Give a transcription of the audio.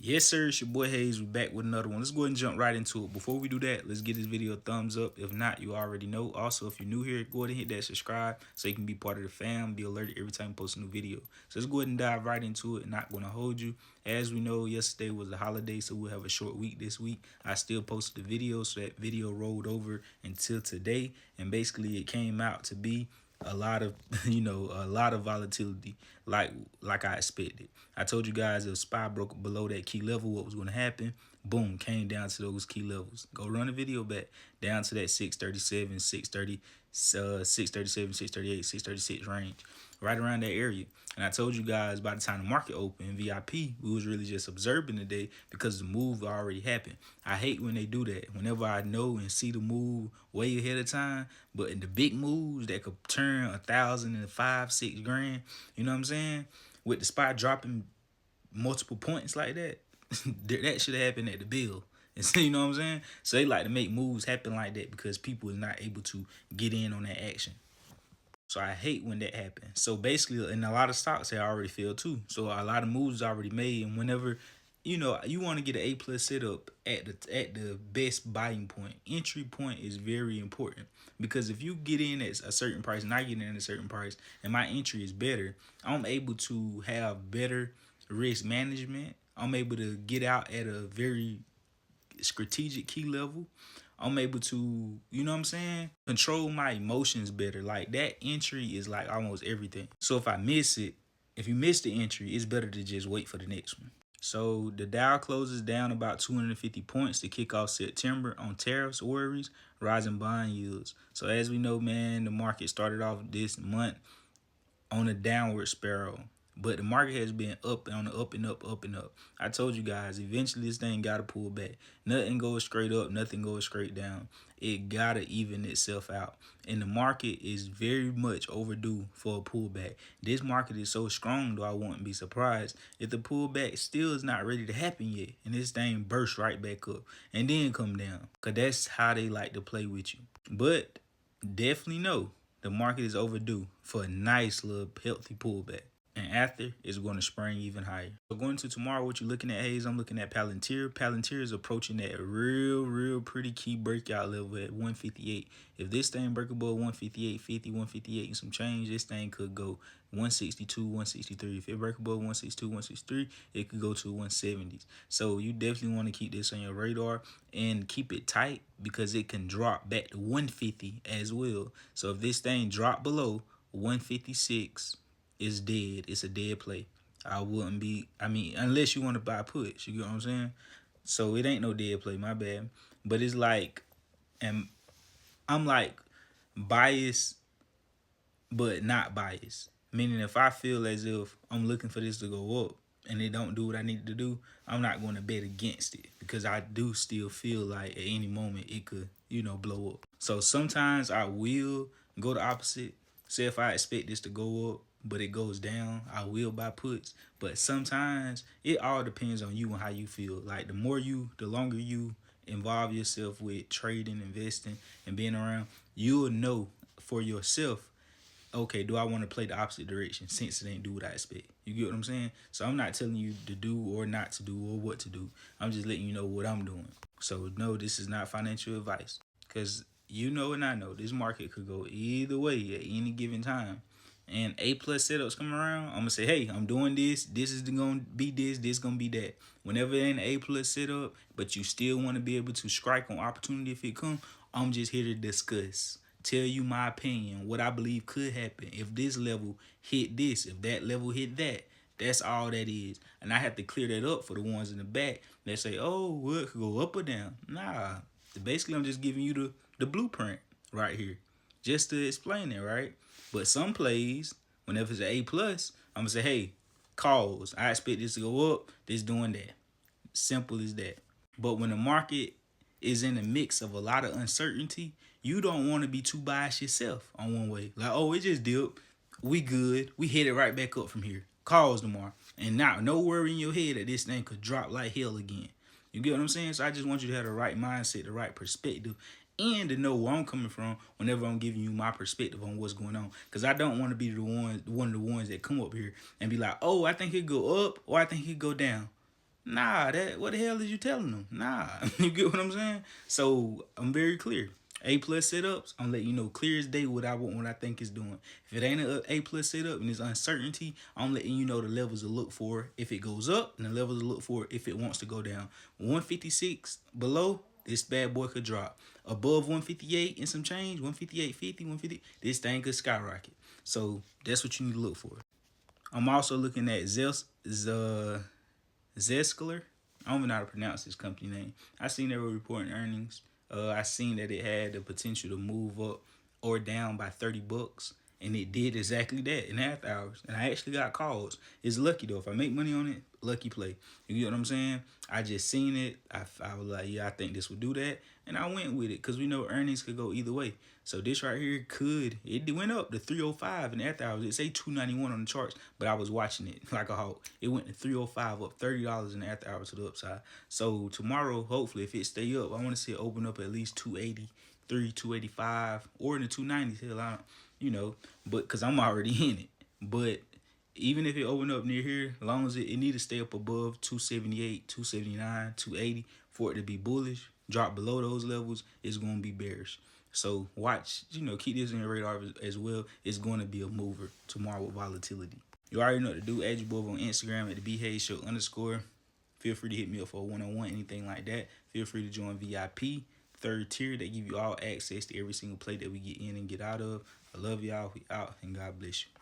Yes, sir. It's your boy Hayes. We're back with another one. Let's go ahead and jump right into it. Before we do that, let's give this video a thumbs up. If not, you already know. Also, if you're new here, go ahead and hit that subscribe so you can be part of the fam, be alerted every time we post a new video. So let's go ahead and dive right into it. Not going to hold you. As we know, yesterday was a holiday, so we'll have a short week this week. I still posted the video, so that video rolled over until today. And basically, it came out to be a lot of a lot of volatility like I expected. I told you guys if SPY broke below that key level, what was going to happen. Boom, came down to those key levels. Go run the video back down to that 637, 630, 637, 638, 636 range, right around that area. And I told you guys by the time the market opened, VIP, we was really just observing today because the move already happened. I hate when they do that. Whenever I know and see the move way ahead of time, but in the big moves that could turn 1,000 and 5, 6 grand, you know what I'm saying? With the spot dropping multiple points like that, that should have happened at the bill. And so, you know what I'm saying? So they like to make moves happen like that because people are not able to get in on that action. So I hate when that happens. So basically, in a lot of stocks, they already fell too. So a lot of moves already made, and whenever you want to get an A+ setup at the best buying point. Entry point is very important because if you get in at a certain price and I get in at a certain price and my entry is better, I'm able to have better risk management. I'm able to get out at a very strategic key level. I'm able to, you know what I'm saying, control my emotions better. Like that entry is like almost everything. So if I miss it, if you miss the entry, it's better to just wait for the next one. So the Dow closes down about 250 points to kick off September on tariffs worries, rising bond yields. So as we know, man, the market started off this month on a downward spiral. But the market has been up on the up and up, up and up. I told you guys, eventually this thing got to pull back. Nothing goes straight up, nothing goes straight down. It got to even itself out. And the market is very much overdue for a pullback. This market is so strong, though I wouldn't be surprised if the pullback still is not ready to happen yet. And this thing bursts right back up and then come down. Because that's how they like to play with you. But definitely know the market is overdue for a nice little healthy pullback. And after, it's going to spring even higher. So going to tomorrow, what you looking at, Hayes? I'm looking at Palantir. Palantir is approaching that real pretty key breakout level at 158. If this thing break above 158.50, 158 and some change, this thing could go 162, 163. If it break above 162, 163, it could go to 170s. So you definitely want to keep this on your radar and keep it tight because it can drop back to 150 as well. So if this thing drop below 156, it's dead. It's a dead play. Unless you want to buy puts, you get what I'm saying? So it ain't no dead play, my bad. But it's like, and I'm like biased, but not biased. Meaning if I feel as if I'm looking for this to go up and it don't do what I need to do, I'm not going to bet against it because I do still feel like at any moment it could, blow up. So sometimes I will go the opposite. Say if I expect this to go up, but it goes down, I will buy puts. But sometimes it all depends on you and how you feel. Like the longer you involve yourself with trading, investing, and being around, you'll know for yourself, okay, do I want to play the opposite direction since it ain't do what I expect? You get what I'm saying? So I'm not telling you to do or not to do or what to do. I'm just letting you know what I'm doing. So no, this is not financial advice. Because you know and I know this market could go either way at any given time. And A+ setups come around, I'm gonna say, hey, I'm doing this. This is gonna be this gonna be that. Whenever it ain't an A+ setup, but you still want to be able to strike on opportunity if it come, I'm just here to discuss. Tell you my opinion, what I believe could happen. If this level hit this, if that level hit that, that's all that is. And I have to clear that up for the ones in the back that say, oh, well, it could go up or down. Nah, basically I'm just giving you the blueprint right here just to explain it, right? But some plays, whenever it's an A+, I'm going to say, hey, calls. I expect this to go up, this doing that. Simple as that. But when the market is in a mix of a lot of uncertainty, you don't want to be too biased yourself on one way. Like, oh, it just dipped. We good. We headed right back up from here. Calls tomorrow. And now, no worry in your head that this thing could drop like hell again. You get what I'm saying? So I just want you to have the right mindset, the right perspective, and to know where I'm coming from whenever I'm giving you my perspective on what's going on. Because I don't want to be one of the ones that come up here and be like, oh, I think it go up or I think it go down. Nah, that what the hell is you telling them? Nah, you get what I'm saying? So I'm very clear. A plus setups, I'm letting you know clear as day what I want, what I think it's doing. If it ain't a A plus setup and it's uncertainty, I'm letting you know the levels to look for if it goes up and the levels to look for if it wants to go down. 156 below, this bad boy could drop. Above 158 and some change, 158.50, 150, this thing could skyrocket. So that's what you need to look for. I'm also looking at Zescaler. I don't even know how to pronounce this company name. I seen they were reporting earnings. I seen that it had the potential to move up or down by $30, and it did exactly that in half hours. And I actually got calls. It's lucky though. If I make money on it, lucky play. You get what I'm saying? I just seen it. I was like, yeah, I think this will do that, and I went with it because we know earnings could go either way. So this right here it went up to 305 in the after hours. It say 291 on the charts, but I was watching it like a hawk. It went to 305, up $30 in the after hours to the upside. So tomorrow, hopefully, if it stay up, I want to see it open up at least 283, 285, or in the 290s. Hell, but because I'm already in it. But even if it open up near here, as long as it need to stay up above 278, 279, 280 for it to be bullish, drop below those levels, it's going to be bearish. So watch, keep this in your radar as well. It's going to be a mover tomorrow with volatility. You already know what to do. Add your boy on Instagram at the BHaysShow_. Feel free to hit me up for a one-on-one, anything like that. Feel free to join VIP, third tier. They give you all access to every single play that we get in and get out of. I love y'all. We out, and God bless you.